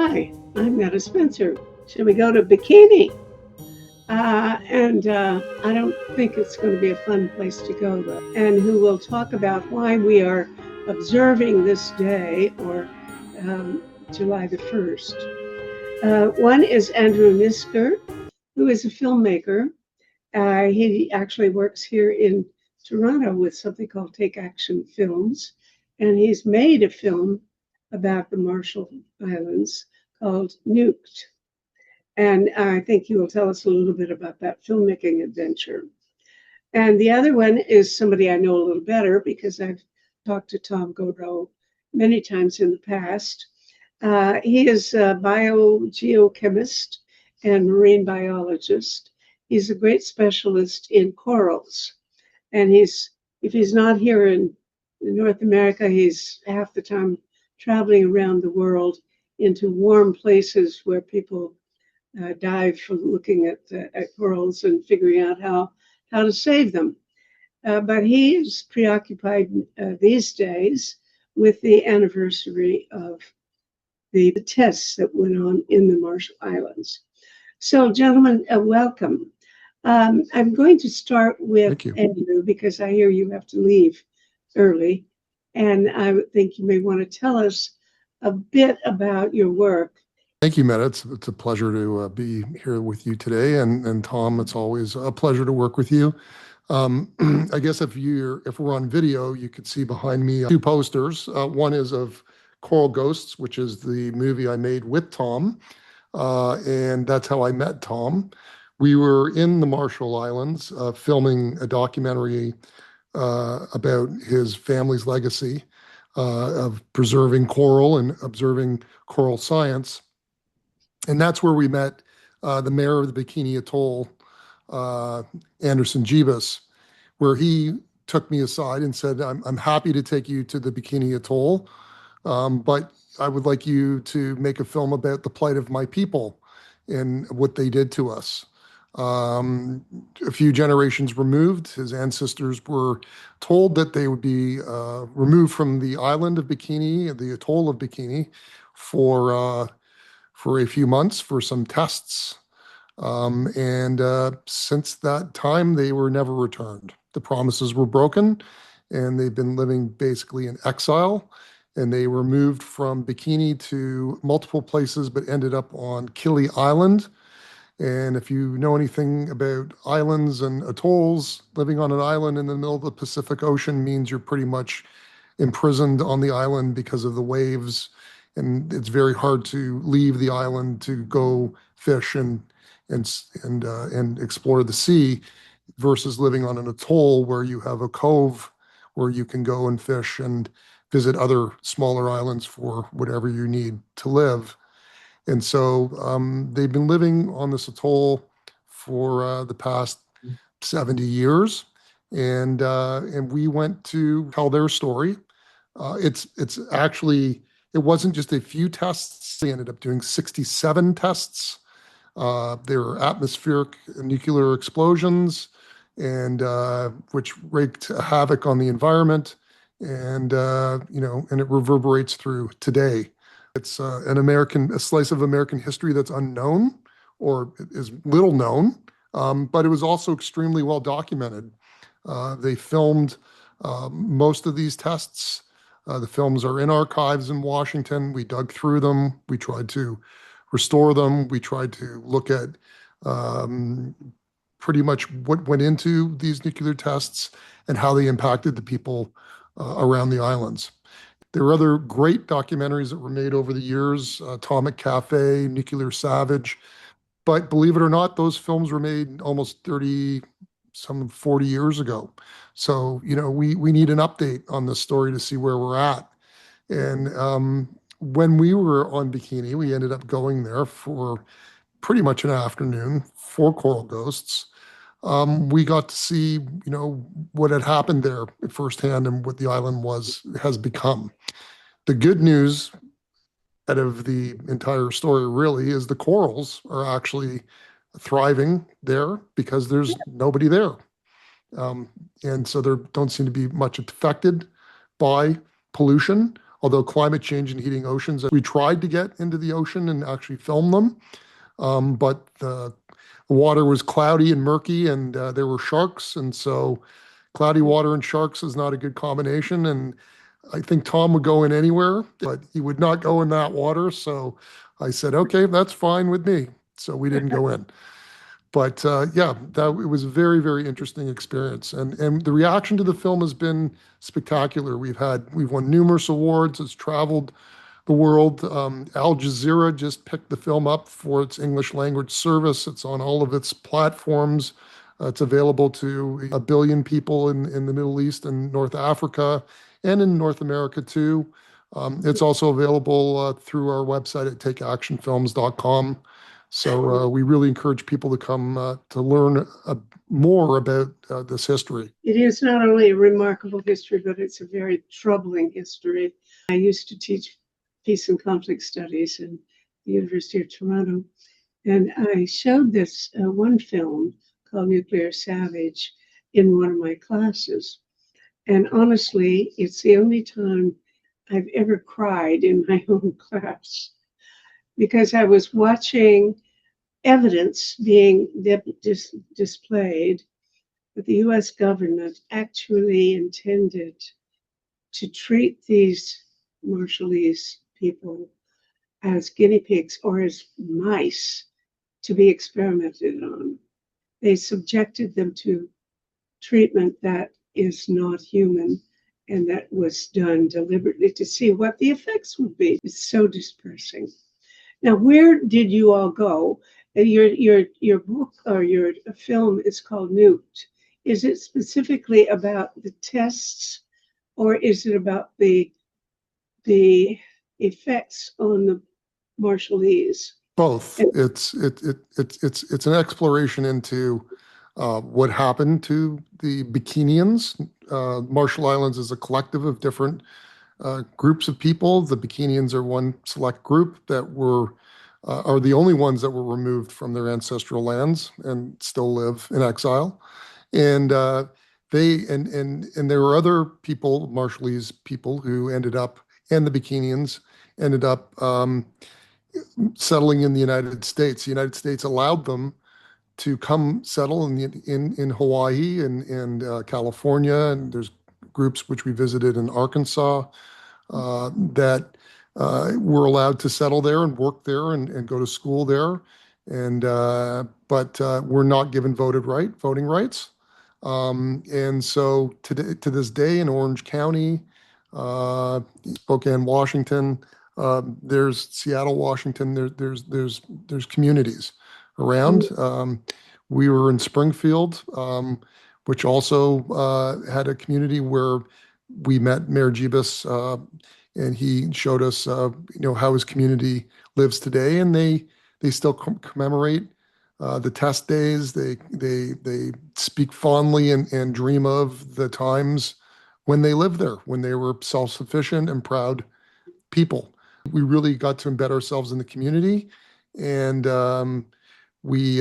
Hi, I'm Netta Spencer. Should we go to Bikini? I don't think it's going to be a fun place to go, though. And who will talk about why we are observing this day, or um, July the 1st. One is Andrew Nisker, who is a filmmaker. He actually works here in Toronto with something called Take Action Films, and he's made a film about the Marshall Islands called Nuked. And I think he will tell us a little bit about that filmmaking adventure. And the other one is somebody I know a little better because I've talked to Tom Godreau many times in the past. He is a biogeochemist and marine biologist. He's a great specialist in corals. And if he's not here in North America, he's half the time traveling around the world into warm places where people dive from looking at corals and figuring out how to save them. But he is preoccupied these days with the anniversary of the tests that went on in the Marshall Islands. So, gentlemen, welcome. I'm going to start with Andrew because I hear you have to leave early. And I think you may want to tell us a bit about your work. Thank you, Meta. It's a pleasure to be here with you today, and Tom, it's always a pleasure to work with you. I guess if we're on video, you could see behind me two posters. One is of Coral Ghosts, which is the movie I made with Tom, and that's how I met Tom. We were in the Marshall Islands filming a documentary about his family's legacy of preserving coral and observing coral science. And that's where we met the mayor of the Bikini Atoll, Anderson Jeebus, where he took me aside and said, I'm happy to take you to the Bikini Atoll, but I would like you to make a film about the plight of my people and what they did to us. A few generations removed, his ancestors were told that they would be removed from the island of Bikini, the atoll of Bikini, for a few months for some tests. Since that time, they were never returned. The promises were broken, and they've been living basically in exile. And they were moved from Bikini to multiple places, but ended up on Kili Island. And if you know anything about islands and atolls, living on an island in the middle of the Pacific Ocean means you're pretty much imprisoned on the island because of the waves, and it's very hard to leave the island to go fish and explore the sea, versus living on an atoll where you have a cove where you can go and fish and visit other smaller islands for whatever you need to live. And so they've been living on this atoll for the past 70 years, and we went to tell their story. It's actually, it wasn't just a few tests. They ended up doing 67 tests. There were atmospheric nuclear explosions, and which wreaked havoc on the environment, and and it reverberates through today. It's a slice of American history that's unknown or is little known, but it was also extremely well documented. They filmed most of these tests. The films are in archives in Washington. We dug through them. We tried to restore them. We tried to look at pretty much what went into these nuclear tests and how they impacted the people around the islands. There were other great documentaries that were made over the years, Atomic Cafe, Nuclear Savage. But believe it or not, those films were made almost 40 years ago. So, we need an update on this story to see where we're at. And when we were on Bikini, we ended up going there for pretty much an afternoon for Coral Ghosts. We got to see, what had happened there firsthand and what the island has become. The good news out of the entire story really is the corals are actually thriving there because there's nobody there. And so they don't seem to be much affected by pollution, although climate change and heating oceans, we tried to get into the ocean and actually film them, but the water was cloudy and murky, and there were sharks, and so cloudy water and sharks is not a good combination. And I think Tom would go in anywhere, but he would not go in that water. So I said, okay, that's fine with me. So we didn't go in. But yeah, that it was a very, very interesting experience, and the reaction to the film has been spectacular. We've won numerous awards. It's traveled the world. Al Jazeera just picked the film up for its English language service. It's on all of its platforms. It's available to a billion people in the Middle East and North Africa and in North America too. It's also available through our website at takeactionfilms.com. So we really encourage people to come to learn more about this history. It is not only a remarkable history, but it's a very troubling history. I used to teach peace and conflict studies in the University of Toronto, and I showed this one film called Nuclear Savage in one of my classes. And honestly, it's the only time I've ever cried in my own class because I was watching evidence being displayed that the US government actually intended to treat these Marshallese people as guinea pigs or as mice to be experimented on. They subjected them to treatment that is not human and that was done deliberately to see what the effects would be. It's so dispersing. Now, where did you all go? Your book or your film is called Nuked. Is it specifically about the tests, or is it about the effects on the Marshallese? Both. It's an exploration into what happened to the Bikinians. Marshall Islands is a collective of different groups of people. The Bikinians are one select group that are the only ones that were removed from their ancestral lands and still live in exile. And there were other people, Marshallese people, who ended up, and the Bikinians ended up settling in the United States. The United States allowed them to come settle in Hawaii and California, and there's groups which we visited in Arkansas that were allowed to settle there and work there and go to school there, but were not given voting rights. And so to this day in Orange County, Spokane, Washington, there's Seattle, Washington. There's communities around. We were in Springfield, which also had a community where we met Mayor Jebus, and he showed us, how his community lives today, and they still commemorate the test days. They speak fondly and dream of the times when they lived there, when they were self-sufficient and proud people. We really got to embed ourselves in the community, and we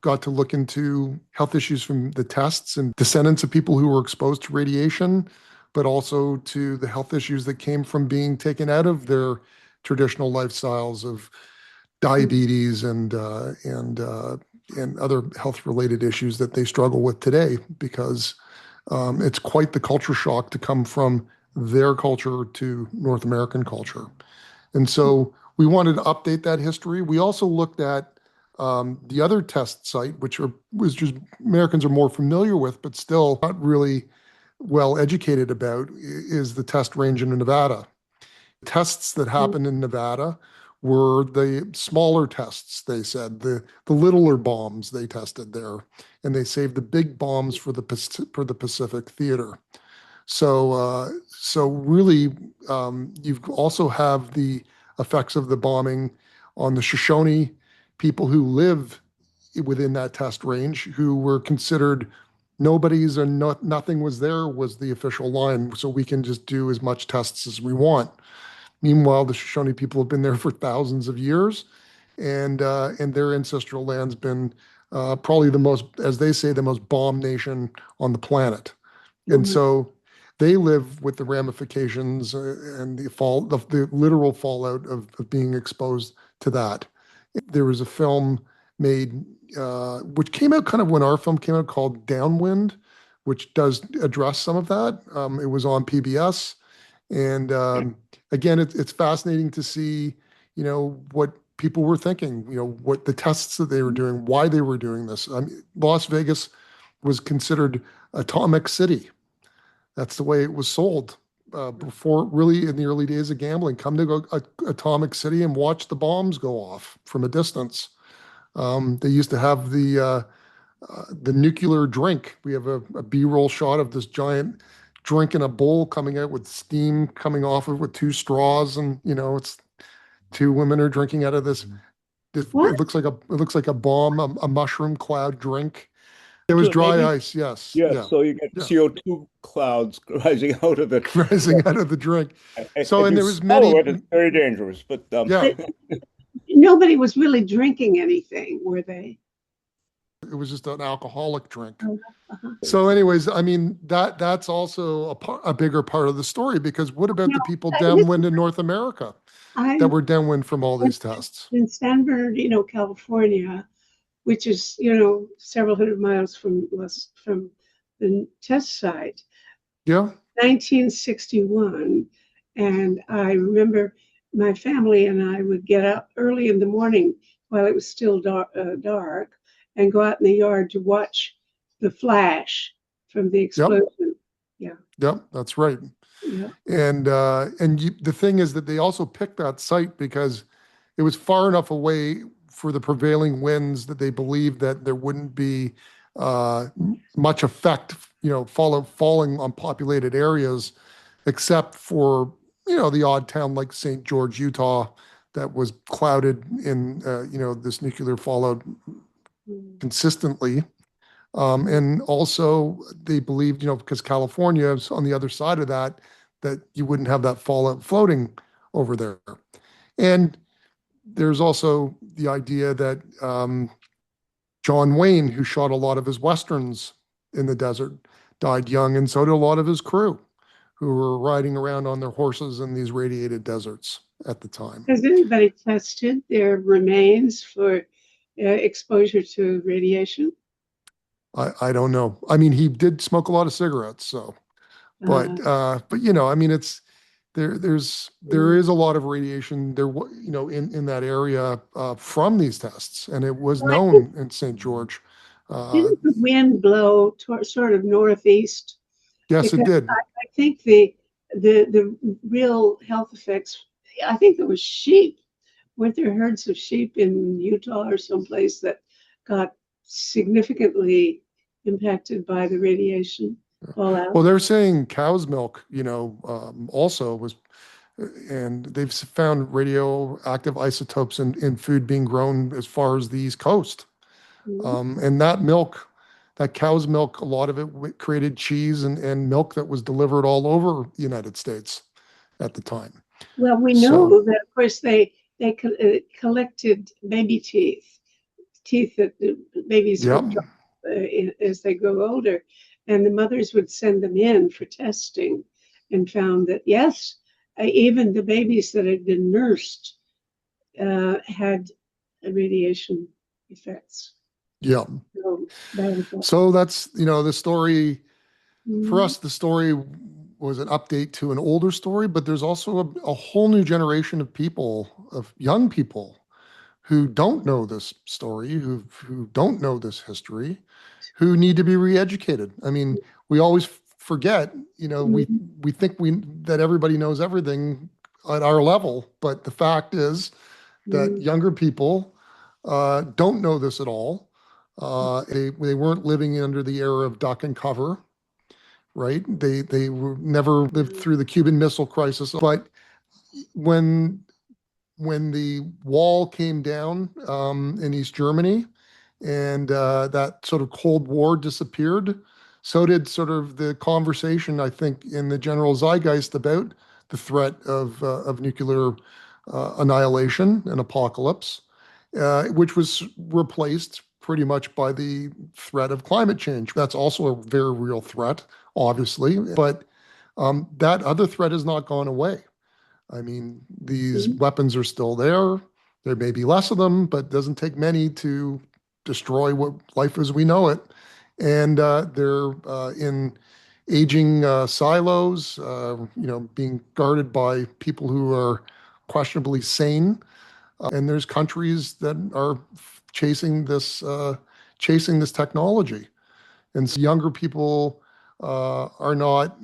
got to look into health issues from the tests and descendants of people who were exposed to radiation, but also to the health issues that came from being taken out of their traditional lifestyles of diabetes and other health-related issues that they struggle with today, because it's quite the culture shock to come from their culture to North American culture. And so we wanted to update that history. We also looked at the other test site, was just Americans are more familiar with, but still not really well educated about, is the test range in Nevada. Tests that happened in Nevada were the smaller tests, they said, the littler bombs they tested there, and they saved the big bombs for the Pacific theater. So really, you also have the effects of the bombing on the Shoshone people who live within that test range, who were considered nobodies, and nothing was the official line, so we can just do as much tests as we want. Meanwhile, the Shoshone people have been there for thousands of years, and their ancestral land's been probably the most, as they say, the most bombed nation on the planet. And so they live with the ramifications and the literal fallout of being exposed to that. There was a film made, which came out kind of when our film came out, called Downwind, which does address some of that. It was on PBS. And again, it's fascinating to see, what people were thinking, what the tests that they were doing, why they were doing this. I mean, Las Vegas was considered atomic city. That's the way it was sold before, really, in the early days of gambling. Come to Atomic City and watch the bombs go off from a distance. They used to have the nuclear drink. We have a B-roll shot of this giant drink in a bowl coming out with steam coming off of it with two straws, and it's two women are drinking out of this. What? It looks like a bomb, a mushroom cloud drink. It was So dry maybe, ice. Yes, yeah, yeah, so you get yeah, CO2 clouds rising out of it. rising out of the drink. So, If and you there was many, swallow it, it's very dangerous. But yeah. But nobody was really drinking anything, were they? It was just an alcoholic drink. Oh, uh-huh. So, anyways, I mean that's also a bigger part of the story, because what about No, the people this, downwind in North America I that were downwind from all these tests? in San Bernardino, California, which is several hundred miles from the test site. Yeah. 1961, and I remember my family and I would get up early in the morning while it was still dark and go out in the yard to watch the flash from the Yep. explosion. Yeah, Yep. That's right. yeah. And the thing is that they also picked that site because it was far enough away for the prevailing winds that they believed that there wouldn't be much effect, falling on populated areas, except for the odd town like St. George, Utah, that was clouded in this nuclear fallout Mm. consistently. And also they believed, because California is on the other side of that, that you wouldn't have that fallout floating over there. And there's also the idea that John Wayne, who shot a lot of his Westerns in the desert, died young, and so did a lot of his crew who were riding around on their horses in these radiated deserts at the time. Has anybody tested their remains for exposure to radiation? I don't know. I mean, he did smoke a lot of cigarettes, so, but I mean, it's there is a lot of radiation there, in that area from these tests, and it was well, known in St. George. didn't the wind blow sort of northeast? Yes, it Because did. I think the real health effects. I think there was sheep. Weren't there herds of sheep in Utah or someplace that got significantly impacted by the radiation fallout? Well, they're saying cow's milk, also was, and they've found radioactive isotopes in food being grown as far as the East Coast. Mhm. And that cow's milk, a lot of it created cheese and milk that was delivered all over the United States at the time. Well, we So, know that, of course, they collected baby teeth that the babies yeah, would drop as they grow older, and the mothers would send them in for testing, and found that yes, even the babies that had been nursed had radiation effects. yeah. So that was all. So that's, the story for Mhm. us. The story was an update to an older story, but there's also a whole new generation of people, of young people, who don't know this story, who don't know this history, who need to be re-educated. I mean, we always forget, Mhm. we think that everybody knows everything at our level, but the fact is that Mhm. younger people don't know this at all. They weren't living under the era of duck and cover, right? They were never lived through the Cuban Missile Crisis, but when the wall came down in East Germany, and that sort of Cold War disappeared, so did sort of the conversation, I think, in the general zeitgeist about the threat of nuclear annihilation and apocalypse, which was replaced pretty much by the threat of climate change. That's also a very real threat, obviously, but that other threat has not gone away. I mean, these Mhm. weapons are still there. There may be less of them, but it doesn't take many to destroy what life as we know it. And they're in aging silos, being guarded by people who are questionably sane. And there's countries that are chasing this technology, and so younger people are not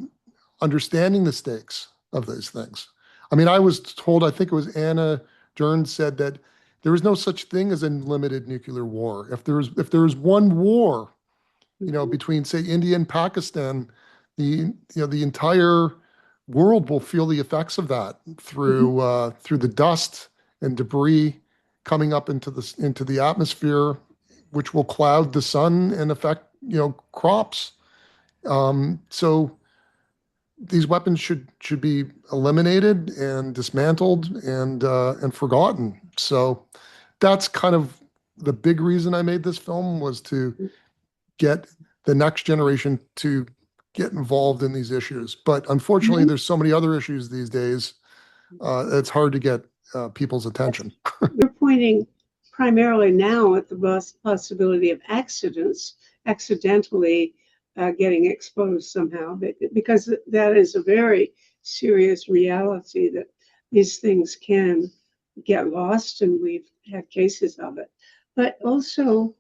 understanding the stakes of these things. I mean, I was told, I think it was Anna Dern said that there is no such thing as a limited nuclear war. If there's one war, Mhm. between say India and Pakistan, the entire world will feel the effects of that Mhm. through the dust and debris coming up into the atmosphere, which will cloud the sun and affect crops. So these weapons should be eliminated and dismantled and forgotten. So that's kind of the big reason I made this film, was to get the next generation to get involved in these issues. But unfortunately, Mhm. there's so many other issues these days. It's hard to get people's attention. We're pointing primarily now at the possibility of accidentally getting exposed somehow, because that is a very serious reality that these things can get lost, and we've had cases of it. But also,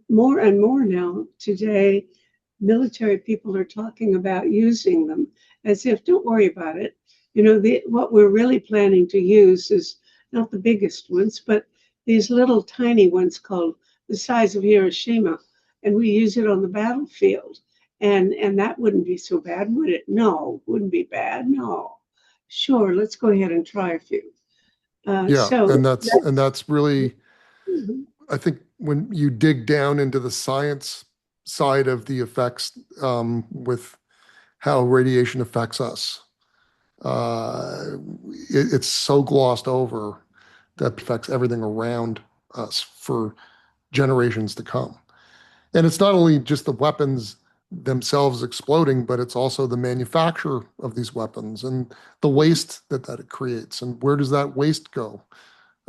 more and more now today, military people are talking about using them as if, don't worry about it. What we're really planning to use is not the biggest ones, but these little tiny ones called the size of Hiroshima, and we use it on the battlefield. And that wouldn't be so bad, would it? No, wouldn't be bad. No. Sure, let's go ahead and try a few. Yeah, So and that's really, mhm, I think, when you dig down into the science side of the effects, with how radiation affects us, uh, it's so glossed over that affects everything around us for generations to come. And it's not only just the weapons themselves exploding, but it's also the manufacture of these weapons and the waste that it creates. And where does that waste go?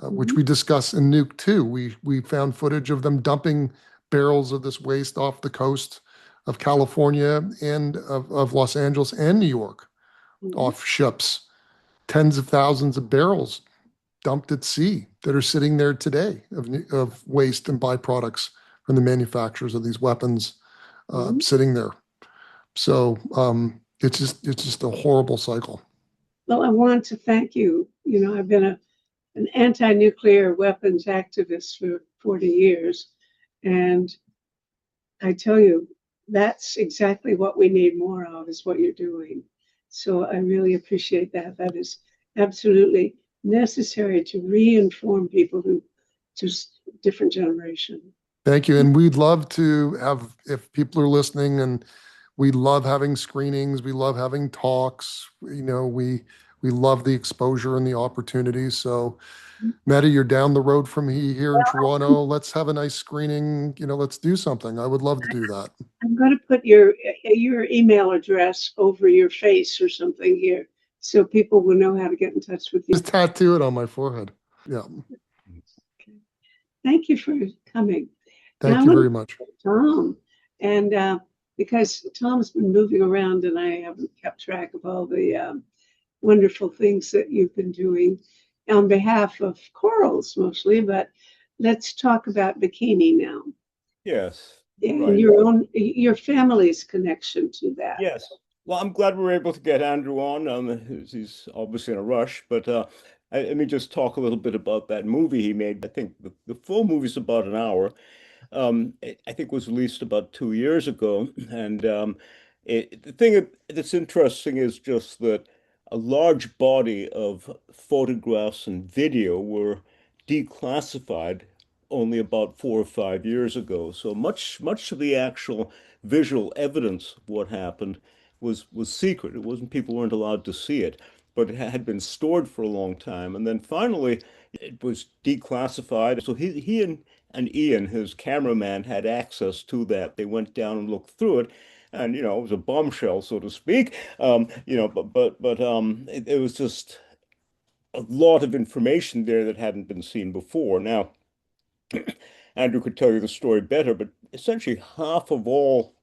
Which mhm, we discuss in Nuke 2. We found footage of them dumping barrels of this waste off the coast of California and of Los Angeles and New York, mhm, off ships, tens of thousands of barrels dumped at sea that are sitting there today of waste and byproducts from the manufacturers of these weapons, mhm. sitting there. So it's just a horrible cycle. Well, I want to thank you. I've been an anti-nuclear weapons activist for 40 years, and I tell you, that's exactly what we need more of, is what you're doing. So I really appreciate that. That is absolutely necessary to re-inform people who to different generation. Thank you. And we'd love to have, if people are listening, and we love having screenings, we love having talks, we love the exposure and the opportunities. So Meta, you're down the road from me here in Toronto. Let's have a nice screening. Let's do something. I would love to do that. I'm going to put your email address over your face or something here, so people will know how to get in touch with you. Just tattoo it on my forehead. Yeah. Okay. Thank you for coming. Now Thank I you want very to much. Tom, and because Tom's been moving around and I haven't kept track of all the wonderful things that you've been doing on behalf of corals mostly, but let's talk about Bikini now yes, and right. your family's connection to that. Yes. Well, I'm glad we were able to get Andrew on. He's obviously in a rush, but let me just talk a little bit about that movie he made. I think the full movie's about an hour. I think was released about 2 years ago. And the thing that's interesting is just that a large body of photographs and video were declassified only about 4 or 5 years ago. So much of the actual visual evidence of what happened was secret. It wasn't people weren't allowed to see it, but it had been stored for a long time. And then finally, it was declassified. So he and Ian, his cameraman, had access to that. They went down and looked through it. and it was a bombshell, so to speak. It was just a lot of information there that hadn't been seen before. Now, Andrew could tell you the story better, but essentially half of all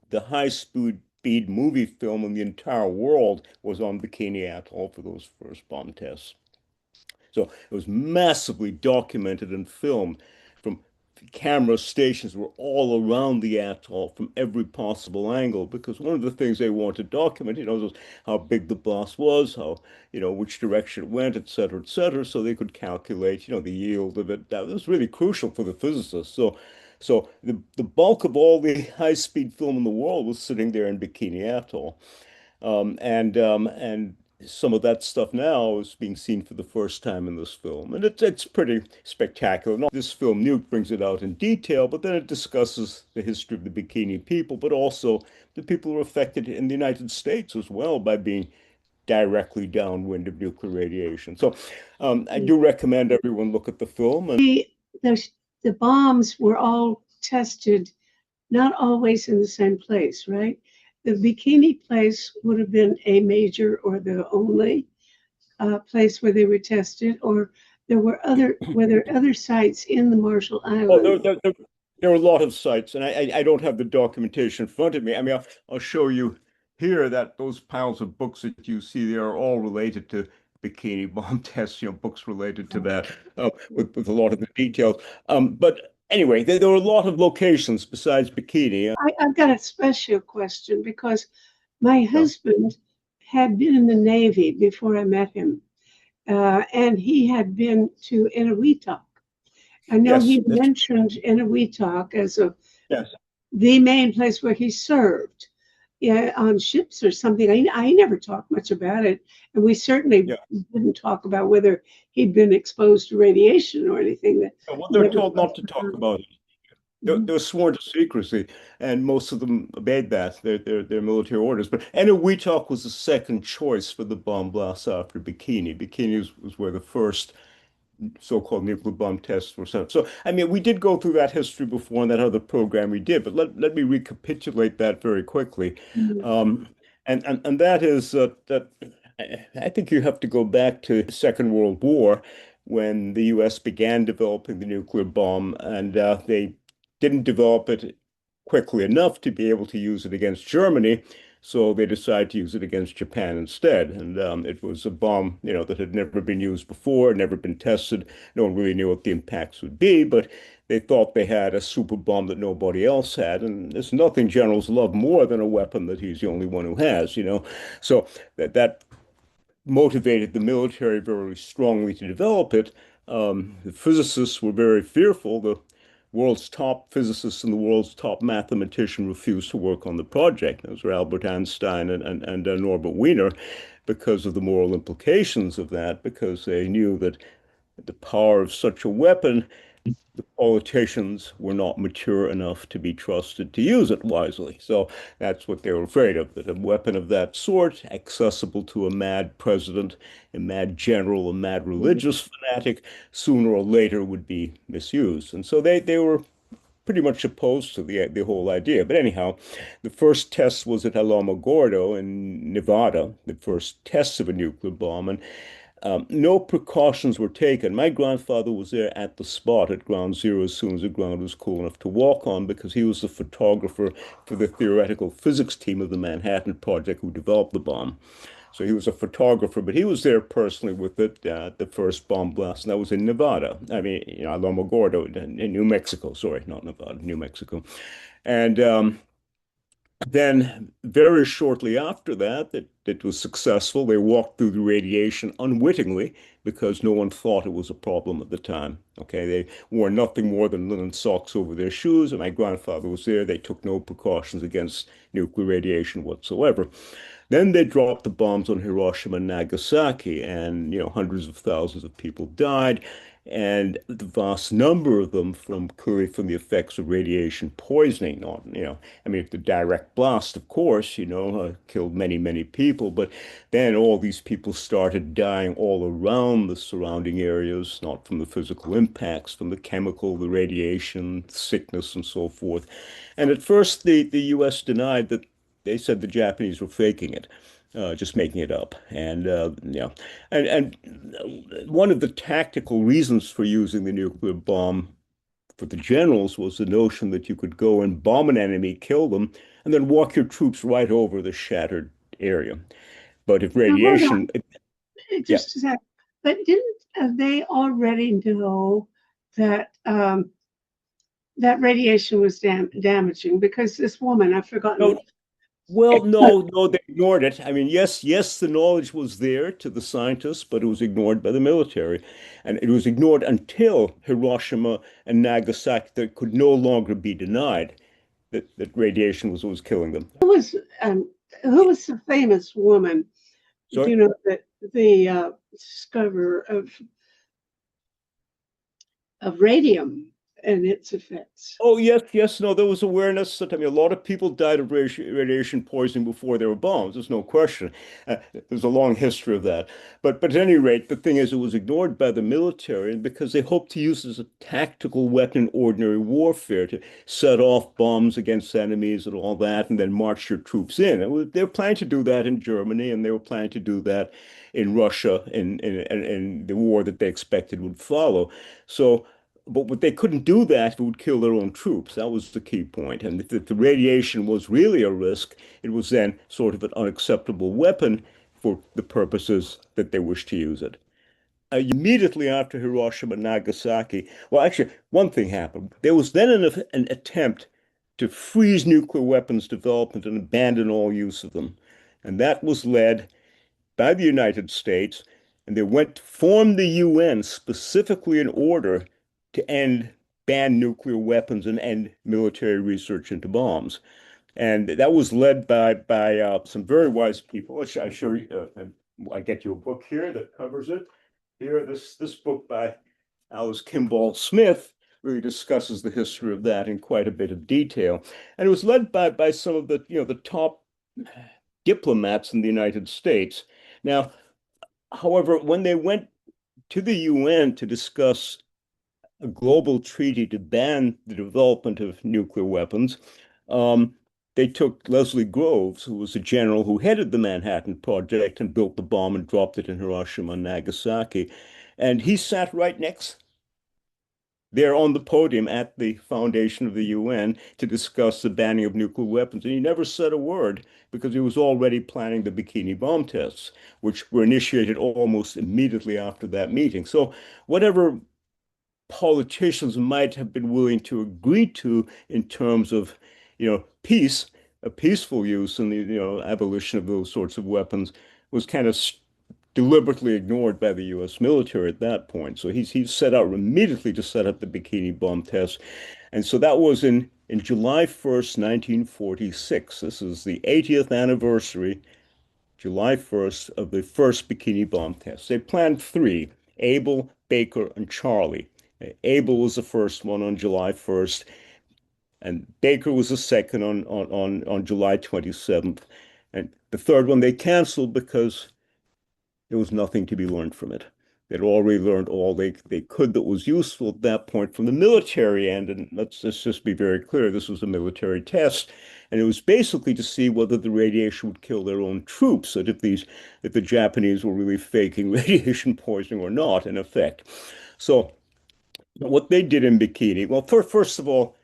the high speed movie film in the entire world was on Bikini Atoll for those first bomb tests. So it was massively documented and filmed from camera stations were all around the atoll from every possible angle because one of the things they wanted to document, was how big the blast was, how, which direction it went, et cetera, so they could calculate, the yield of it. That was really crucial for the physicists. So the bulk of all the high-speed film in the world was sitting there in Bikini Atoll. And some of that stuff now is being seen for the first time in this film, and it's pretty spectacular. Not this film, Nuke, brings it out in detail, but then it discusses the history of the Bikini people, but also the people who are affected in the United States as well by being directly downwind of nuclear radiation. So I do recommend everyone look at the film. And the, the bombs were all tested, not always in the same place, right? The Bikini place would have been a major or the only place where they were tested, or were there other sites in the Marshall Oh, Islands? there are a lot of sites, and I don't have the documentation in front of me. I mean, I'll show you here that those piles of books that you see there are all related to bikini bomb tests, books related to that, with a lot of the details. But anyway, there are a lot of locations besides Bikini. I've got a special question because my Yeah. husband had been in the Navy before I met him, and he had been to Eniwetok. I know Yes, he mentioned Eniwetok as yes. the main place where he served, yeah, on ships or something. I never talked much about it, and we certainly Yeah. didn't talk about whether he'd been exposed to radiation or anything. That Well, they're never told not crossed to my talk mind. about it. Mhm. They're sworn to secrecy, and most of them obeyed that. They're military orders. But Eniwetok was the second choice for the bomb blasts after Bikini. Bikini was where the first so-called nuclear bomb tests were set. So, I mean, we did go through that history before in that other program we did, but let me recapitulate that very quickly. Mhm. Um, and that is that I think you have to go back to the Second World War when the US began developing the nuclear bomb, and they didn't develop it quickly enough to be able to use it against Germany. So they decided to use it against Japan instead. And it was a bomb, that had never been used before, never been tested. No one really knew what the impacts would be, but they thought they had a super bomb that nobody else had. And there's nothing generals love more than a weapon that he's the only one who has. So that motivated the military very strongly to develop it. The physicists were very fearful. The world's top physicists and the world's top mathematician refused to work on the project. Those were Albert Einstein and Norbert Wiener because of the moral implications of that, because they knew that the power of such a weapon, the politicians were not mature enough to be trusted to use it wisely. So that's what they were afraid of, that a weapon of that sort, accessible to a mad president, a mad general, a mad religious fanatic, sooner or later would be misused. And so they were pretty much opposed to the whole idea. But anyhow, the first test was at Alamogordo in Nevada, the first test of a nuclear bomb, and no precautions were taken. My grandfather was there at the spot at ground zero as soon as the ground was cool enough to walk on because he was the photographer for the theoretical physics team of the Manhattan Project who developed the bomb. So he was a photographer, but he was there personally with it, the first bomb blast, and that was in Nevada. I mean, Alamogordo in New Mexico. Sorry, not Nevada, New Mexico. And then, very shortly after that, it was successful. They walked through the radiation unwittingly because no one thought it was a problem at the time. Okay, they wore nothing more than linen socks over their shoes, and my grandfather was there. They took no precautions against nuclear radiation whatsoever. Then they dropped the bombs on Hiroshima and Nagasaki, and hundreds of thousands of people died. and the vast number of them from clearly from the effects of radiation poisoning. Not, I mean, the direct blast, of course, killed many, many people, but then all these people started dying all around the surrounding areas, not from the physical impacts, from the chemical, the radiation, sickness, and so forth. And at first, the U.S. denied that. They said the Japanese were faking it, just making it up. And one of the tactical reasons for using the nuclear bomb for the generals was the notion that you could go and bomb an enemy, kill them, and then walk your troops right over the shattered area. But if Now, hold on, radiation, yeah, just a sec. But didn't they already know that that radiation was damaging? Because this woman, I've forgotten. no, well, no, they ignored it. I mean, yes, the knowledge was there to the scientists, but it was ignored by the military. And it was ignored until Hiroshima and Nagasaki that could no longer be denied that radiation was what was killing them. Um, who was the famous woman? Sorry? You know, the discoverer of radium and its effects. Oh, yes, no, there was awareness that, I mean, a lot of people died of radiation poisoning before there were bombs. There's no question. There's a long history of that. But at any rate, the thing is, it was ignored by the military and because they hoped to use it as a tactical weapon in ordinary warfare to set off bombs against enemies and all that, and then march your troops in. They were planning to do that in Germany, and they were planning to do that in Russia in the war that they expected would follow. So, but they couldn't do that, it would kill their own troops. That was the key point. And if the radiation was really a risk, it was then sort of an unacceptable weapon for the purposes that they wished to use it. Immediately after Hiroshima and Nagasaki, well, actually, one thing happened. There was then an attempt to freeze nuclear weapons development and abandon all use of them. And that was led by the United States, and they went to form the UN specifically in order to ban nuclear weapons and end military research into bombs. And that was led by some very wise people. I show you. I get you a book here that covers it. Here, this book by Alice Kimball Smith really discusses the history of that in quite a bit of detail. And it was led by some of the top diplomats in the United States. Now, however, when they went to the UN to discuss a global treaty to ban the development of nuclear weapons, um, they took Leslie Groves, who was a general who headed the Manhattan Project and built the bomb and dropped it in Hiroshima and Nagasaki. And he sat right next there on the podium at the foundation of the UN to discuss the banning of nuclear weapons. And he never said a word because he was already planning the Bikini bomb tests, which were initiated almost immediately after that meeting. So whatever politicians might have been willing to agree to in terms of, peace, a peaceful use and the, abolition of those sorts of weapons was kind of deliberately ignored by the U.S. military at that point. So he's set out immediately to set up the Bikini bomb test. And so that was in July 1st, 1946. This is the 80th anniversary, July 1st, of the first Bikini bomb test. They planned three, Abel, Baker, and Charlie. Abel was the first one on July 1st, and Baker was the second on July 27th. And the third one they canceled because there was nothing to be learned from it. They'd already learned all they could that was useful at that point from the military end. And let's just be very clear, this was a military test. And it was basically to see whether the radiation would kill their own troops, that if the Japanese were really faking radiation poisoning or not, in effect. So what they did in Bikini, well, first of all,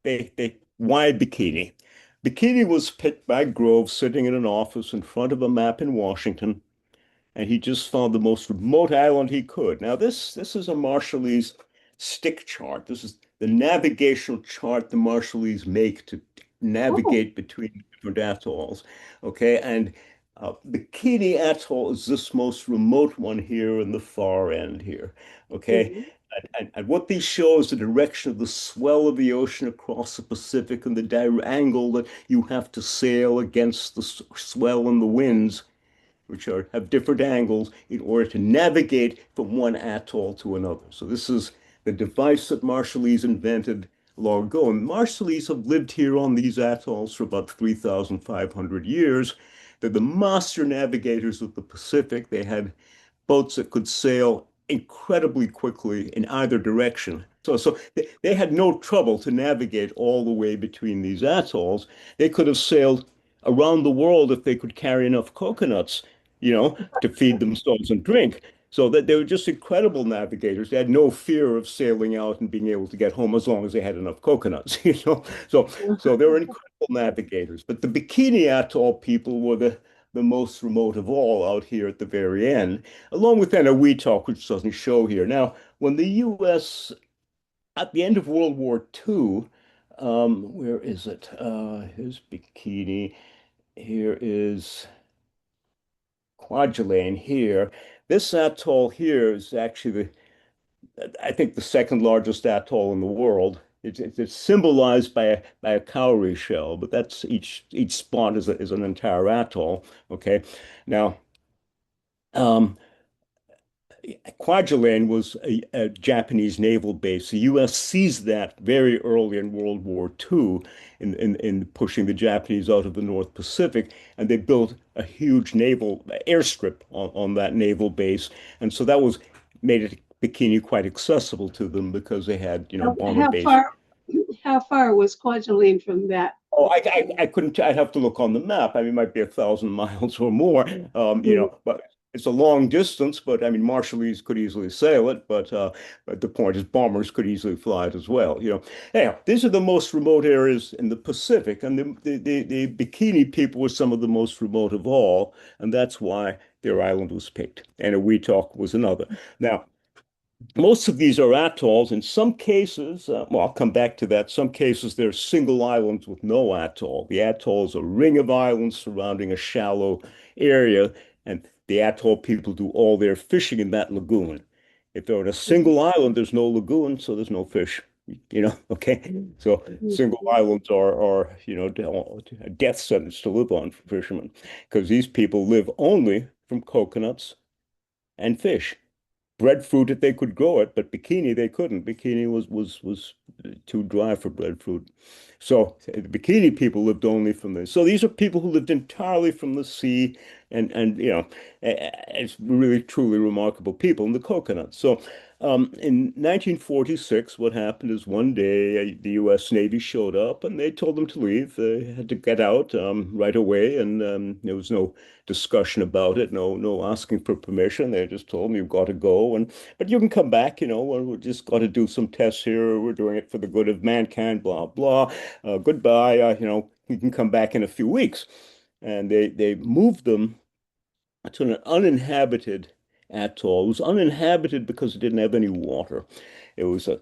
why Bikini? Bikini was picked by Grove sitting in an office in front of a map in Washington, and he just found the most remote island he could. Now, this is a Marshallese stick chart. This is the navigational chart the Marshallese make to Oh, navigate between different atolls. Okay, and Bikini Atoll is this most remote one here in the far end here. Okay, mhm. and what these show is the direction of the swell of the ocean across the Pacific and the angle that you have to sail against the swell and the winds which are have different angles in order to navigate from one atoll to another. So this is the device that Marshallese invented long ago. And Marshallese have lived here on these atolls for about 3,500 years. They're the master navigators of the Pacific. They had boats that could sail incredibly quickly in either direction. So they had no trouble to navigate all the way between these atolls. They could have sailed around the world if they could carry enough coconuts, to feed themselves and drink. So that they were just incredible navigators. They had no fear of sailing out and being able to get home as long as they had enough coconuts, So they were incredible navigators. But the Bikini Atoll people were the most remote of all out here at the very end, along with Eniwetok, which doesn't show here. Now, when the U.S. at the end of World War II, where is it? Here's Bikini. Here is Kwajalein here. This atoll here is actually I think, the second largest atoll in the world. It's symbolized by a cowrie shell, but that's each spot is an entire atoll. Okay, now um, Kwajalein was a Japanese naval base. The U.S. seized that very early in World War II in pushing the Japanese out of the North Pacific, and they built a huge naval airstrip on that naval base. And so that was made it Bikini quite accessible to them because they had, bomber How base. far was Kwajalein from that? Oh, I couldn't. I'd have to look on the map. I mean, it might be 1,000 miles or more. Mhm. But it's a long distance. But I mean, Marshallese could easily sail it. But the point is, bombers could easily fly it as well. Anyhow, these are the most remote areas in the Pacific, and the Bikini people were some of the most remote of all, and that's why their island was picked. And Weetalk was another. Now, most of these are atolls. In some cases, well, I'll come back to that. Some cases, they're single islands with no atoll. The atoll is a ring of islands surrounding a shallow area, and the atoll people do all their fishing in that lagoon. If they're on a single island, there's no lagoon, so there's no fish. Okay. So single Mhm. islands are a death sentence to live on for fishermen because these people live only from coconuts and fish breadfruit if they could grow it, but Bikini they couldn't. Bikini was too dry for breadfruit. So the Bikini people lived only from this. So these are people who lived entirely from the sea, and it's really truly remarkable people in the coconuts. So in 1946, what happened is one day the U.S. Navy showed up and they told them to leave. They had to get out right away, and there was no discussion about it, no asking for permission. They just told them you've got to go, and but you can come back. We're just got to do some tests here. We're doing it for the good of mankind. Blah blah. Goodbye. You can come back in a few weeks, and they moved them to an uninhabited atoll. It was uninhabited because it didn't have any water. It was a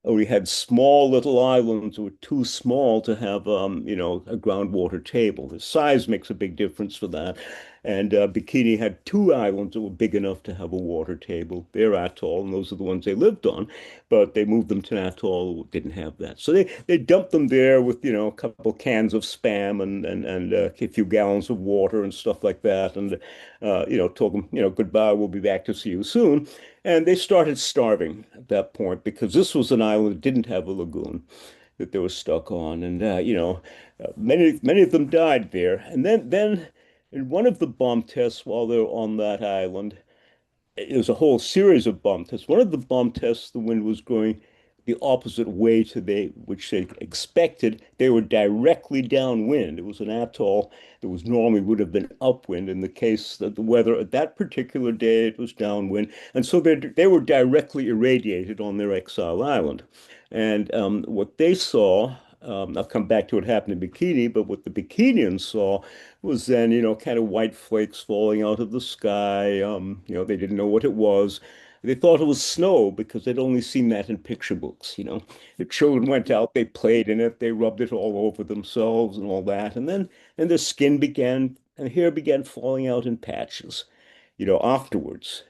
We had small little islands that were too small to have, a groundwater table. The size makes a big difference for that. And Bikini had two islands that were big enough to have a water table. Their atoll, and those are the ones they lived on. But they moved them to an atoll that didn't have that. So they dumped them there with, a couple cans of Spam and a few gallons of water and stuff like that. And, told them, goodbye, we'll be back to see you soon. And they started starving at that point because this was an island that didn't have a lagoon that they were stuck on. And, many of them died there. And then in one of the bomb tests while they were on that island, it was a whole series of bomb tests. One of the bomb tests, the wind was going the opposite way to which they expected. They were directly downwind. It was an atoll that was normally would have been upwind. In the case that the weather at that particular day, it was downwind, and so they were directly irradiated on their exile island. And what they saw. I'll come back to what happened in Bikini, but what the Bikinians saw was then, kind of white flakes falling out of the sky. They didn't know what it was. They thought it was snow because they'd only seen that in picture books. The children went out, they played in it, they rubbed it all over themselves and all that. And their skin began, and hair began falling out in patches, afterwards,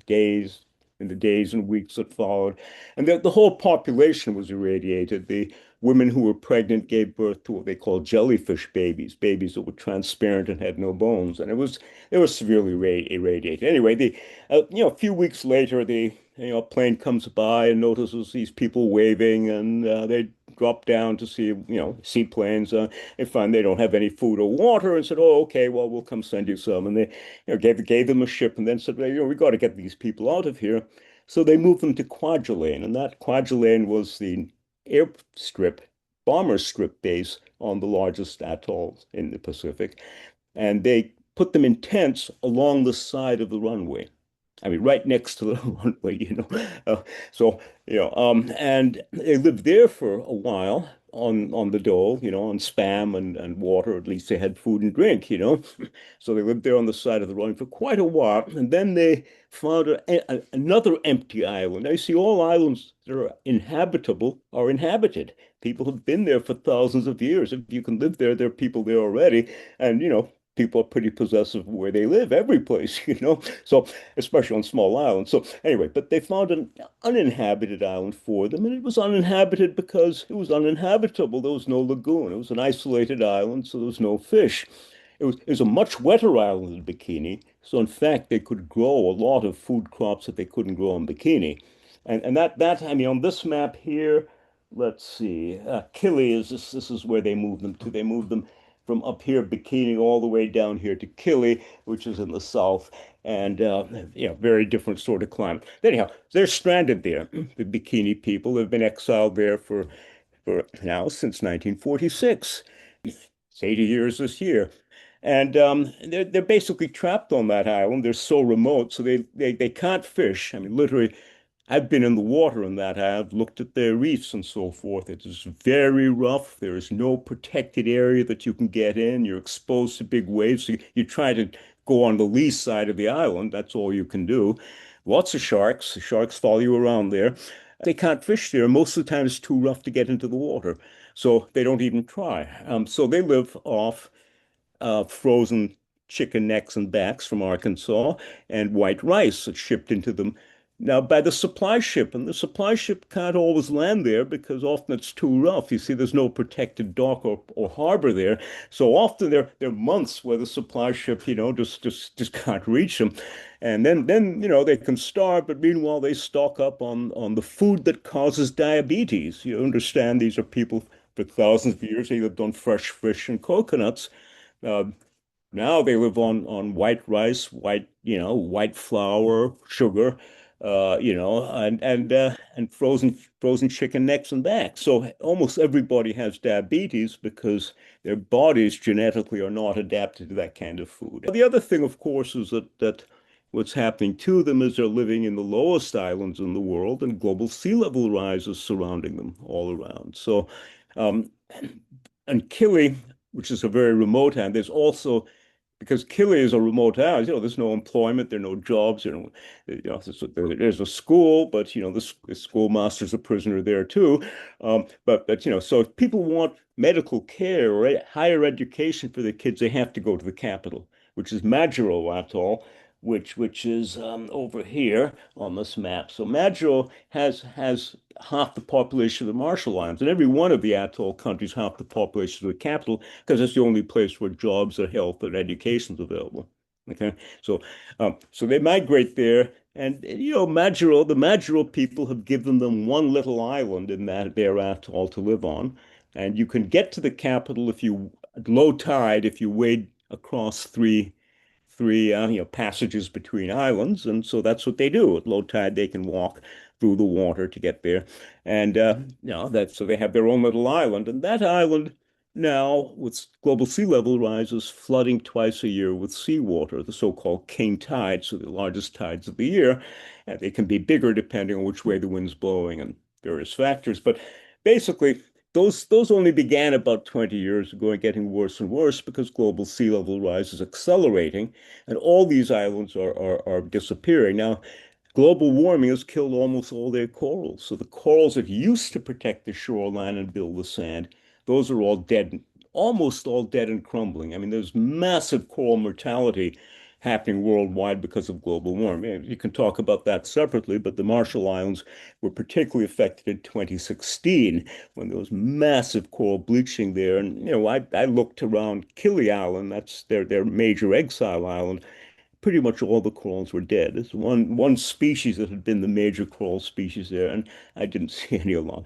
days, in the days and weeks that followed. And the whole population was irradiated. The women who were pregnant gave birth to what they call jellyfish babies, babies that were transparent and had no bones. And they were severely irradiated. Anyway, a few weeks later, plane comes by and notices these people waving, and they drop down to see, seaplanes. They find they don't have any food or water, and said, "Oh, okay, well, we'll come send you some." And they, gave them a ship, and then said, "Well, we got to get these people out of here." So they moved them to Kwajalein, and that Kwajalein was the airstrip, bomber strip base on the largest atoll in the Pacific, and they put them in tents along the side of the runway. I mean, right next to the runway, so, and they lived there for a while on the dole, on spam and water. At least they had food and drink. So they lived there on the side of the runway for quite a while. And then they found another empty island. Now, you see, all islands that are inhabitable are inhabited. People have been there for thousands of years. If you can live there, there are people there already. And, people are pretty possessive of where they live, every place, So, especially on small islands. So, anyway, but they found an uninhabited island for them, and it was uninhabited because it was uninhabitable. There was no lagoon. It was an isolated island, so there was no fish. It was a much wetter island than Bikini. So, in fact, they could grow a lot of food crops that they couldn't grow in Bikini. And I mean, on this map here, let's see, Kili is this is where they moved them to. They moved them from up here, Bikini, all the way down here to Kili, which is in the south, and very different sort of climate. Anyhow, they're stranded there. The Bikini people have been exiled there for now since 1946. It's 80 years this year. And they're basically trapped on that island. They're so remote, so they can't fish. I mean, literally, I've been in the water in that. I've looked at their reefs and so forth. It is very rough. There is no protected area that you can get in. You're exposed to big waves. So you try to go on the lee side of the island. That's all you can do. Lots of sharks. The sharks follow you around there. They can't fish there. Most of the time, it's too rough to get into the water. So they don't even try. So they live off frozen chicken necks and backs from Arkansas and white rice that's shipped into them now by the supply ship. And the supply ship can't always land there because often it's too rough. You see, there's no protected dock or harbor there. So often there are months where the supply ship, just can't reach them. And then they can starve, but meanwhile they stock up on the food that causes diabetes. You understand these are people for thousands of years, they lived on fresh fish and coconuts. Uh, Now they live on white rice, white flour, sugar, and frozen chicken necks and backs. So almost everybody has diabetes because their bodies genetically are not adapted to that kind of food. The other thing, of course, is that what's happening to them is they're living in the lowest islands in the world, and global sea level rise is surrounding them all around. So, um, and Kili, which is a very remote island, there's also because Kili is a remote island, there's no employment, there are no jobs, there's a school, but the schoolmaster's a prisoner there too. So if people want medical care or higher education for their kids, they have to go to the capital, which is Majuro Atoll, which is over here on this map. So Majuro has half the population of the Marshall Islands, and every one of the atoll countries half the population of the capital because it's the only place where jobs and health and education is available. Okay, so they migrate there, and the Majuro people have given them one little island in their atoll to live on, and you can get to the capital if you at low tide if you wade across three passages between islands, and so that's what they do. At low tide, they can walk through the water to get there, and that so they have their own little island, and that island now with global sea level rises, flooding twice a year with seawater, the so-called king tides, so the largest tides of the year, and they can be bigger depending on which way the wind's blowing and various factors, but basically those only began about 20 years ago and getting worse and worse because global sea level rise is accelerating and all these islands are disappearing. Now, global warming has killed almost all their corals. So the corals that used to protect the shoreline and build the sand, those are all dead, almost all dead and crumbling. I mean, there's massive coral mortality happening worldwide because of global warming. You can talk about that separately, but the Marshall Islands were particularly affected in 2016 when there was massive coral bleaching there. And I looked around Kili Island, that's their major exile island. Pretty much all the corals were dead. There's one species that had been the major coral species there, and I didn't see any alive.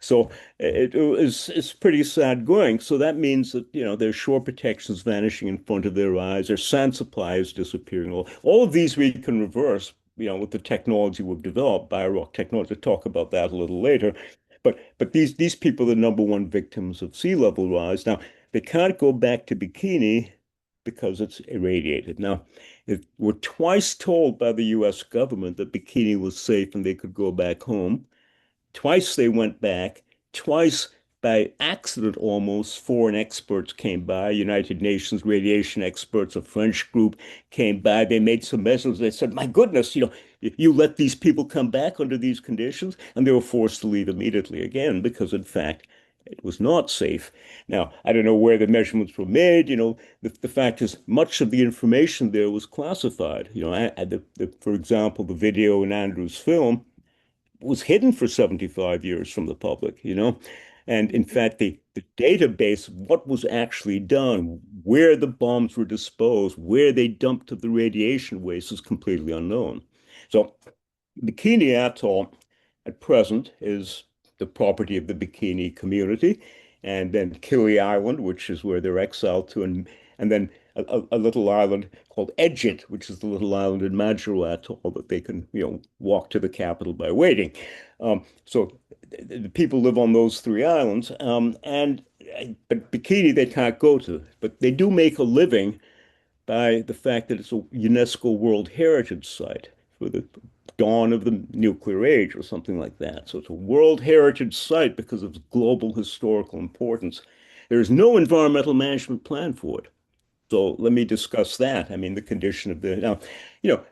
So it's pretty sad going. So that means that their shore protections vanishing in front of their eyes, their sand supply is disappearing. All of these we can reverse, with the technology we've developed, bio-rock technology. We'll talk about that a little later. But these people are the number one victims of sea level rise. Now they can't go back to Bikini because it's irradiated. Now, we're twice told by the US government that Bikini was safe and they could go back home. Twice they went back. Twice by accident almost, foreign experts came by. United Nations radiation experts, a French group came by. They made some measures. They said, my goodness, you let these people come back under these conditions, and they were forced to leave immediately again because, in fact, it was not safe. Now, I don't know where the measurements were made. The fact is, much of the information there was classified. For example, the video in Andrew's film was hidden for 75 years from the public. And in fact, the database of what was actually done, where the bombs were disposed, where they dumped the radiation waste is completely unknown. So Bikini Atoll at present is the property of the Bikini community, and then Kili Island, which is where they're exiled to, and then a little island called Edgit, which is the little island in Majuro Atoll that they can, walk to the capital by wading. So the people live on those three islands, but Bikini they can't go to, but they do make a living by the fact that it's a UNESCO World Heritage Site for the dawn of the nuclear age or something like that. So it's a World Heritage Site because of its global historical importance. There's no environmental management plan for it. So let me discuss that. I mean, the condition of now, you know,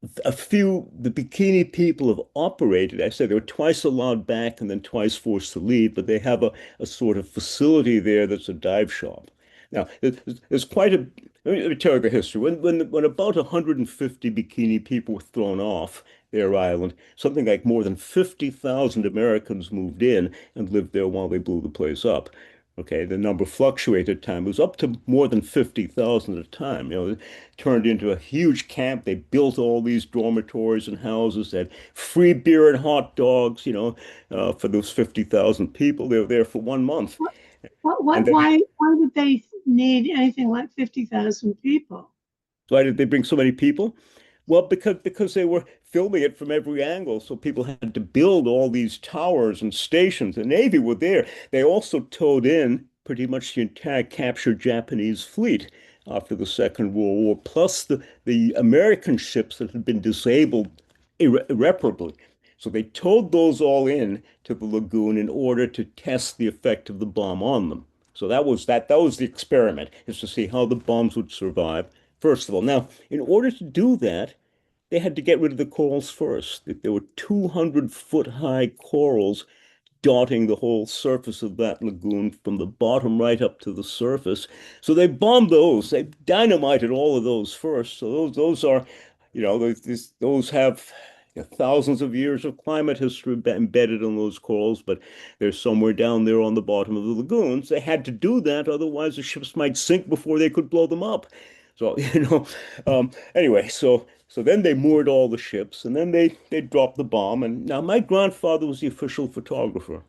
the Bikini people have operated. I said they were twice allowed back and then twice forced to leave, but they have a sort of facility there that's a dive shop. Now, there's quite a, let me tell you the history. When about 150 Bikini people were thrown off their island, something like more than 50,000 Americans moved in and lived there while they blew the place up. Okay, the number fluctuated at time. It was up to more than 50,000 at a time. It turned into a huge camp. They built all these dormitories and houses. They had free beer and hot dogs, for those 50,000 people. They were there for 1 month. And then, Why would they need anything like 50,000 people? why did they bring so many people? Well, because they were filming it from every angle, so people had to build all these towers and stations. The Navy were there. They also towed in pretty much the entire captured Japanese fleet after the Second World War, plus the American ships that had been disabled irreparably. So they towed those all in to the lagoon in order to test the effect of the bomb on them. So that was the experiment, is to see how the bombs would survive, first of all. Now, in order to do that, they had to get rid of the corals first. There were 200-foot high corals dotting the whole surface of that lagoon from the bottom right up to the surface. So they bombed those. They dynamited all of those first. So those are, those have thousands of years of climate history embedded in those corals, but they're somewhere down there on the bottom of the lagoons. They had to do that, otherwise the ships might sink before they could blow them up. So, anyway, so then they moored all the ships, and then they dropped the bomb. And now my grandfather was the official photographer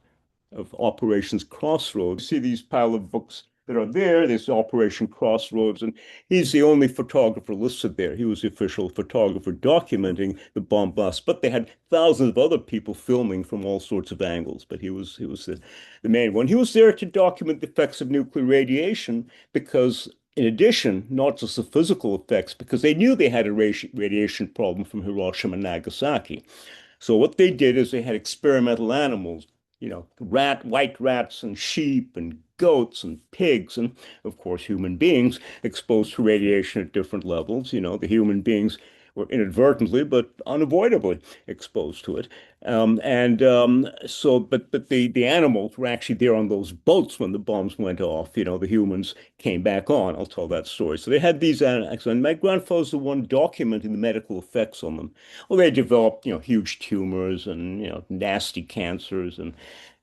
of Operations Crossroads. You see these pile of books that are there. There's Operation Crossroads, and he's the only photographer listed there. He was the official photographer documenting the bomb blast. But they had thousands of other people filming from all sorts of angles. But he was the main one. He was there to document the effects of nuclear radiation because in addition, not just the physical effects, because they knew they had a radiation problem from Hiroshima and Nagasaki. So what they did is they had experimental animals, white rats and sheep and goats and pigs and, of course, human beings exposed to radiation at different levels. The human beings were inadvertently, but unavoidably exposed to it. But the animals were actually there on those boats when the bombs went off. The humans came back on. I'll tell that story. So they had these animals, and my grandfather's the one documenting the medical effects on them. Well, they developed, huge tumors and, nasty cancers, and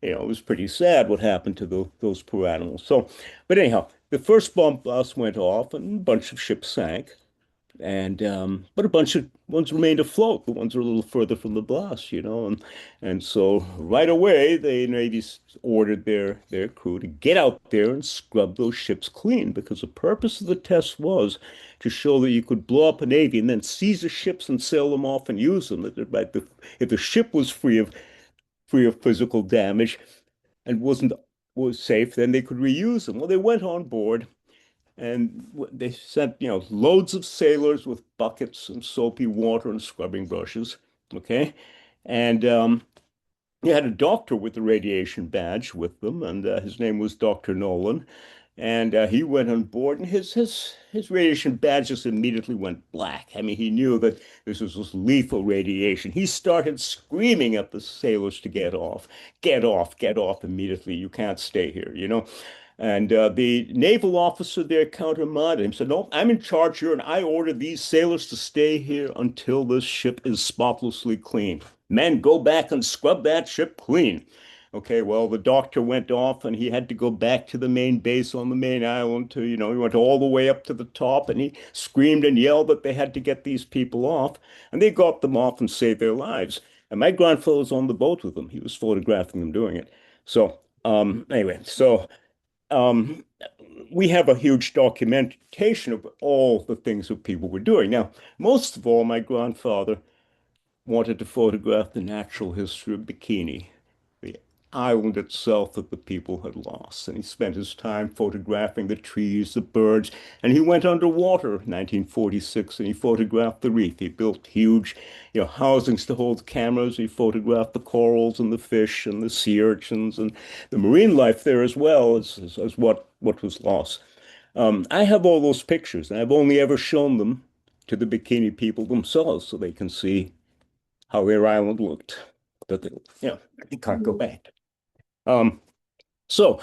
it was pretty sad what happened to those poor animals. So, but anyhow, the first bomb blast went off, and a bunch of ships sank. But a bunch of ones remained afloat. The ones are a little further from the blast, and so right away the Navy ordered their crew to get out there and scrub those ships clean because the purpose of the test was to show that you could blow up a navy and then seize the ships and sail them off and use them. If the ship was free of physical damage and was safe, then they could reuse them. Well, they went on board. And they sent, loads of sailors with buckets and soapy water and scrubbing brushes. Okay. And they had a doctor with the radiation badge with them, and his name was Dr. Nolan. And he went on board, and his radiation badge just immediately went black. I mean, he knew that this was just lethal radiation. He started screaming at the sailors to get off immediately. You can't stay here. And the naval officer there countermanded him, said, "No, I'm in charge here, and I order these sailors to stay here until this ship is spotlessly clean. Men, go back and scrub that ship clean." Okay, well, the doctor went off and he had to go back to the main base on the main island he went all the way up to the top and he screamed and yelled that they had to get these people off. And they got them off and saved their lives. And my grandfather was on the boat with them. He was photographing them doing it. So, anyway, so um, we have a huge documentation of all the things that people were doing. Now, most of all, my grandfather wanted to photograph the natural history of Bikini, the island itself that the people had lost. And he spent his time photographing the trees, the birds, and he went underwater in 1946 and he photographed the reef. He built huge, housings to hold cameras. He photographed the corals and the fish and the sea urchins and the marine life there as well as what was lost. I have all those pictures, and I've only ever shown them to the Bikini people themselves so they can see how their island looked. That they can't go back. Um, so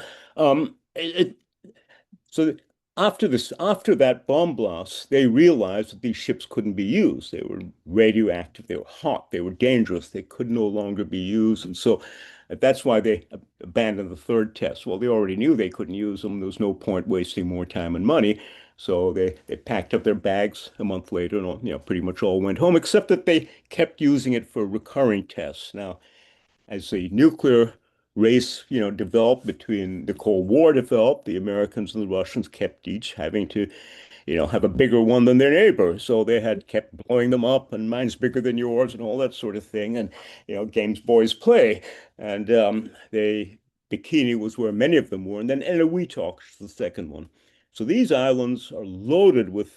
so after that bomb blast, they realized that these ships couldn't be used. They were radioactive, they were hot, they were dangerous, they could no longer be used, and so that's why they abandoned the third test. Well, they already knew they couldn't use them. There was no point wasting more time and money. So they packed up their bags a month later and pretty much all went home, except that they kept using it for recurring tests. Now, as the nuclear race, developed between the Cold War developed, the Americans and the Russians kept each having to have a bigger one than their neighbor. So they had kept blowing them up, and mine's bigger than yours, and all that sort of thing. And games boys play. And Bikini was where many of them were, and then Eniwetok is the second one. So these islands are loaded with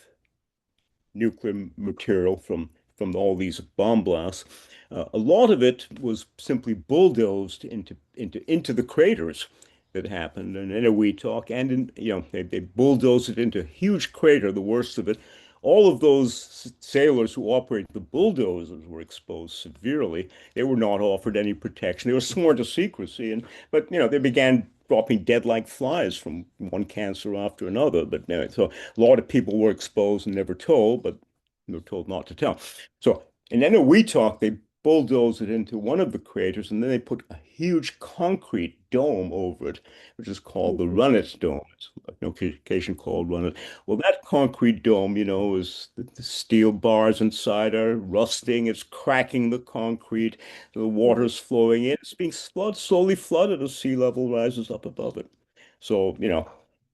nuclear material from all these bomb blasts. A lot of it was simply bulldozed into the craters that happened in Eniwetok, and they bulldozed it into a huge crater, the worst of it. All of those sailors who operated the bulldozers were exposed severely. They were not offered any protection. They were sworn to secrecy, but they began dropping dead like flies from one cancer after another. But so a lot of people were exposed and never told, but they were told not to tell. So in Eniwetok, they bulldozed it into one of the craters, and then they put a huge concrete dome over it, which is called the Runnet Dome. It's an occasion called Runnet. Well, that concrete dome, is the steel bars inside are rusting. It's cracking the concrete. The water's flowing in. It's being slowly flooded as sea level rises up above it. So,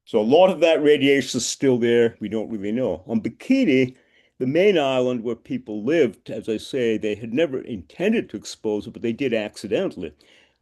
so a lot of that radiation is still there. We don't really know. On Bikini, the main island where people lived, as I say, they had never intended to expose it, but they did accidentally.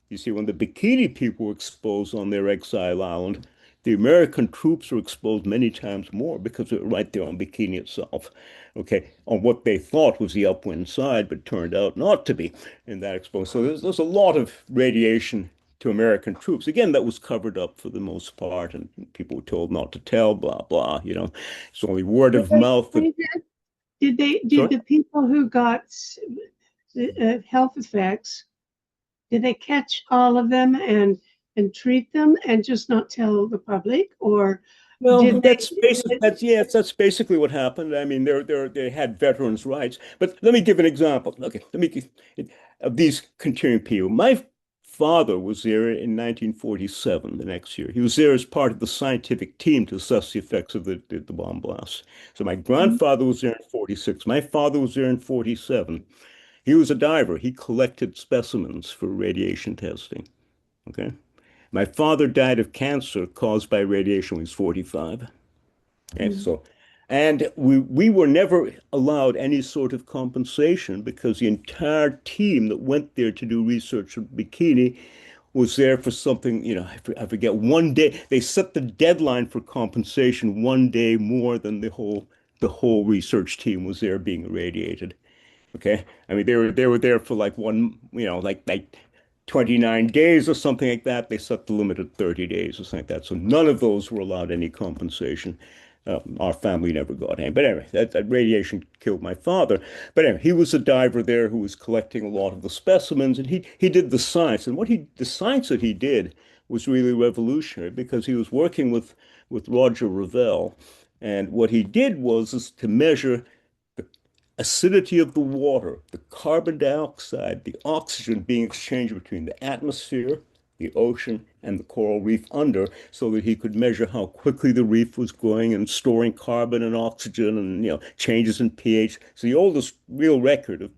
You see, when the Bikini people were exposed on their exile island, the American troops were exposed many times more because they were right there on Bikini itself. Okay, on what they thought was the upwind side, but turned out not to be in that exposed. So there's a lot of radiation to American troops. Again, that was covered up for the most part, and people were told not to tell, blah, blah, It's only word of mouth that did Sorry? the people who got health effects, did they catch all of them and treat them and just not tell the public, or Well, did they? that's basically what happened. I mean, they had veterans' rights. But let me give an example. Okay, let me give of these continuing people. My father was there in 1947, the next year. He was there as part of the scientific team to assess the effects of the bomb blast. So my grandfather was there in 46. My father was there in 47. He was a diver. He collected specimens for radiation testing. Okay. My father died of cancer caused by radiation when he was 45. Okay, Mm, so, and we were never allowed any sort of compensation because the entire team that went there to do research at Bikini was there for something, I forget, one day. They set the deadline for compensation one day more than the whole research team was there being irradiated. Okay. I mean, they were there for like one, like 29 days or something like that. They set the limit at 30 days or something like that. So none of those were allowed any compensation. Our family never got any. But anyway, that radiation killed my father. But anyway, he was a diver there who was collecting a lot of the specimens, and he did the science. And the science that he did was really revolutionary because he was working with Roger Revelle. And what he did was is to measure acidity of the water, the carbon dioxide, the oxygen being exchanged between the atmosphere, the ocean, and the coral reef under, so that he could measure how quickly the reef was growing and storing carbon and oxygen and changes in pH. So the oldest real record of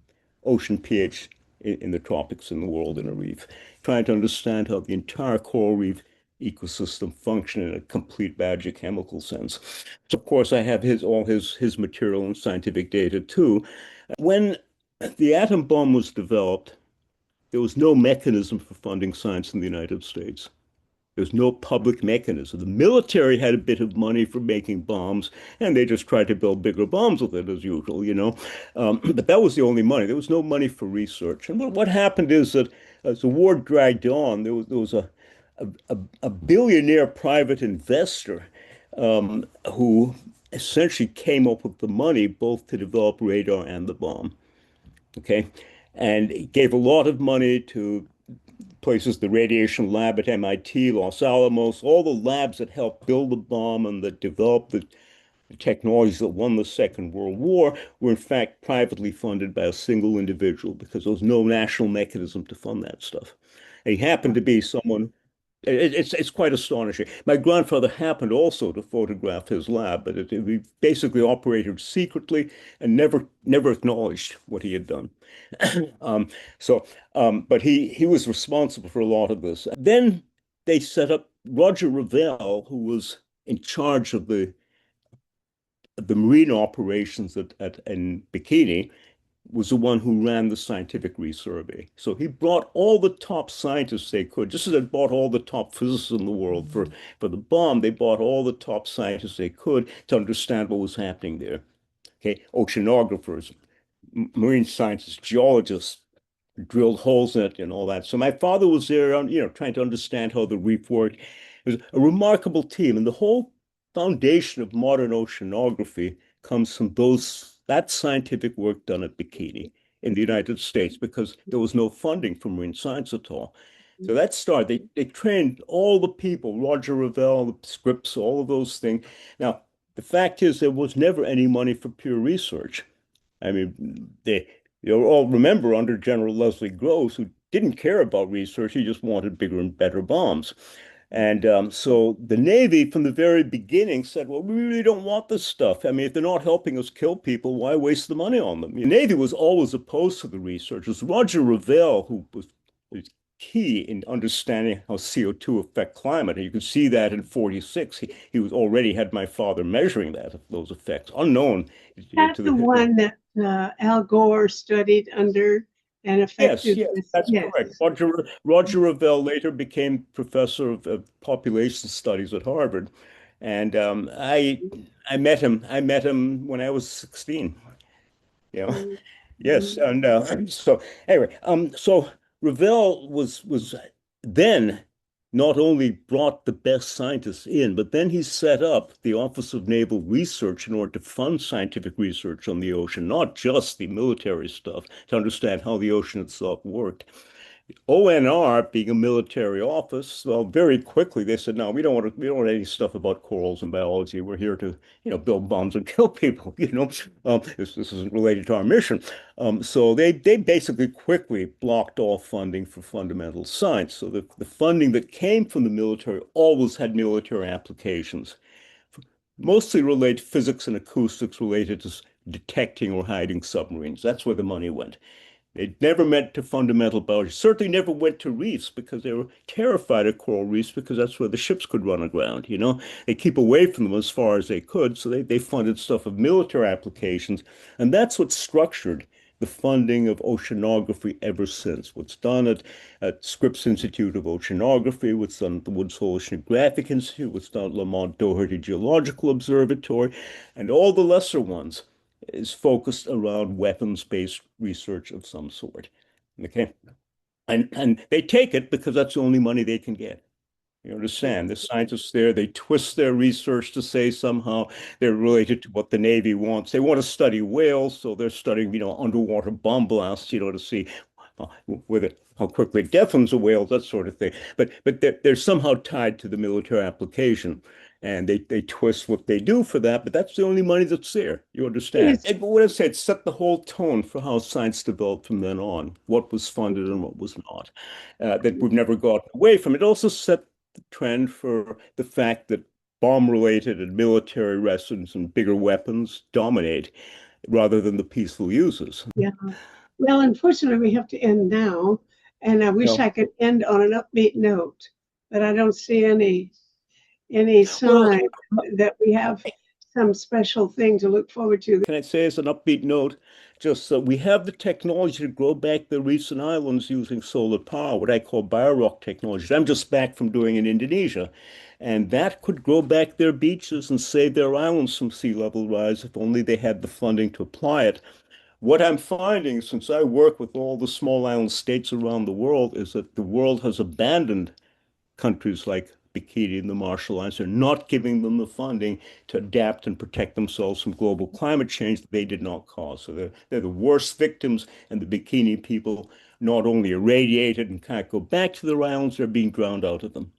ocean pH in the tropics in the world in a reef, trying to understand how the entire coral reef ecosystem function in a complete biogeochemical sense. So of course I have all his material and scientific data too. When the atom bomb was developed, there was no mechanism for funding science in the United States. There's no public mechanism. The military had a bit of money for making bombs, and they just tried to build bigger bombs with it as usual. But that was the only money. There was no money for research. And what happened is that as the war dragged on, there was a billionaire private investor who essentially came up with the money both to develop radar and the bomb. Okay. And he gave a lot of money to places, the radiation lab at MIT, Los Alamos, all the labs that helped build the bomb and that developed the technologies that won the Second World War were in fact privately funded by a single individual because there was no national mechanism to fund that stuff. And he happened to be someone. It's quite astonishing. My grandfather happened also to photograph his lab, but he basically operated secretly and never acknowledged what he had done. Um, but he was responsible for a lot of this. Then they set up Roger Revelle, who was in charge of the marine operations in Bikini, was the one who ran the scientific resurvey. So he brought all the top scientists they could, just as they brought all the top physicists in the world for the bomb, they brought all the top scientists they could to understand what was happening there. Okay, oceanographers, marine scientists, geologists, drilled holes in it and all that. So my father was there, trying to understand how the reef worked. It was a remarkable team, and the whole foundation of modern oceanography comes from that scientific work done at Bikini in the United States because there was no funding for marine science at all. So that started. They trained all the people, Roger Revelle, the Scripps, all of those things. Now, the fact is there was never any money for pure research. I mean, you'll all remember under General Leslie Groves, who didn't care about research, he just wanted bigger and better bombs. And so the Navy, from the very beginning, said, well, we really don't want this stuff. I mean, if they're not helping us kill people, why waste the money on them? The Navy was always opposed to the research. It was Roger Revelle who was key in understanding how CO2 affect climate. And you can see that in 46. He was already had my father measuring those effects, unknown that to the the. one that Al Gore studied under and Yes, affected yes, with? that's correct. Yes. Roger Revelle later became professor of population studies at Harvard, and I met him. I met him when I was 16. You know, yes, Mhm. and so anyway, so Revelle was then not only brought the best scientists in, but then he set up the Office of Naval Research in order to fund scientific research on the ocean, not just the military stuff, to understand how the ocean itself worked. ONR, being a military office, well, very quickly they said, no, we don't want any stuff about corals and biology. We're here to, build bombs and kill people. This isn't related to our mission. So they basically quickly blocked all funding for fundamental science. So the funding that came from the military always had military applications, mostly related to physics and acoustics related to detecting or hiding submarines. That's where the money went. It never went to fundamental biology. Certainly never went to reefs because they were terrified of coral reefs because that's where the ships could run aground. They keep away from them as far as they could. So they funded stuff of military applications. And that's what structured the funding of oceanography ever since. What's done at Scripps Institute of Oceanography, what's done at the Woods Hole Oceanographic Institute, what's done at Lamont Doherty Geological Observatory, and all the lesser ones is focused around weapons-based research of some sort. Okay. And they take it because that's the only money they can get. You understand? The scientists there, they twist their research to say somehow they're related to what the Navy wants. They want to study whales, so they're studying, underwater bomb blasts, to see how quickly it deafens a whale, that sort of thing. But they're somehow tied to the military application. And they twist what they do for that, but that's the only money that's there. You understand? But what I said set the whole tone for how science developed from then on, what was funded and what was not. That we've never gotten away from. It also set the trend for the fact that bomb-related and military lessons and bigger weapons dominate rather than the peaceful uses. Yeah. Well, unfortunately, we have to end now, and I wish I could end on an upbeat note, but I don't see any sign that we have some special thing to look forward to. Can I say as an upbeat note, just we have the technology to grow back the reefs and islands using solar power, what I call biorock technology. I'm just back from doing in Indonesia. And that could grow back their beaches and save their islands from sea level rise if only they had the funding to apply it. What I'm finding, since I work with all the small island states around the world, is that the world has abandoned countries like Bikini and the Marshall Islands. They're not giving them the funding to adapt and protect themselves from global climate change that they did not cause. So they're the worst victims, and the Bikini people not only irradiated and can't go back to their islands, they're being drowned out of them.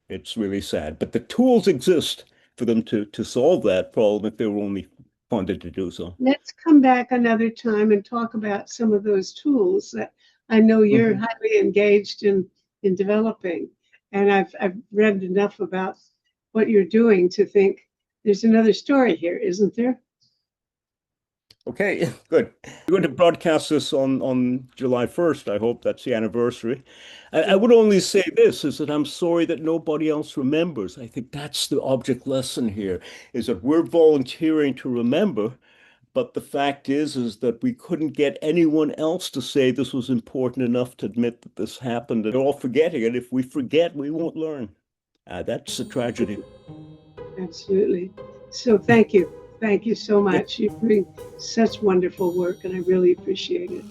It's really sad. But the tools exist for them to solve that problem if they were only funded to do so. Let's come back another time and talk about some of those tools that I know you're highly engaged in developing. And I've read enough about what you're doing to think there's another story here, isn't there? Okay, good. We're going to broadcast this on July 1st. I hope that's the anniversary. I would only say this, is that I'm sorry that nobody else remembers. I think that's the object lesson here, is that we're volunteering to remember, but the fact is that we couldn't get anyone else to say this was important enough to admit that this happened. They're all forgetting it. If we forget, we won't learn. That's a tragedy. Absolutely. So thank you. Thank you so much. You're doing such wonderful work, and I really appreciate it.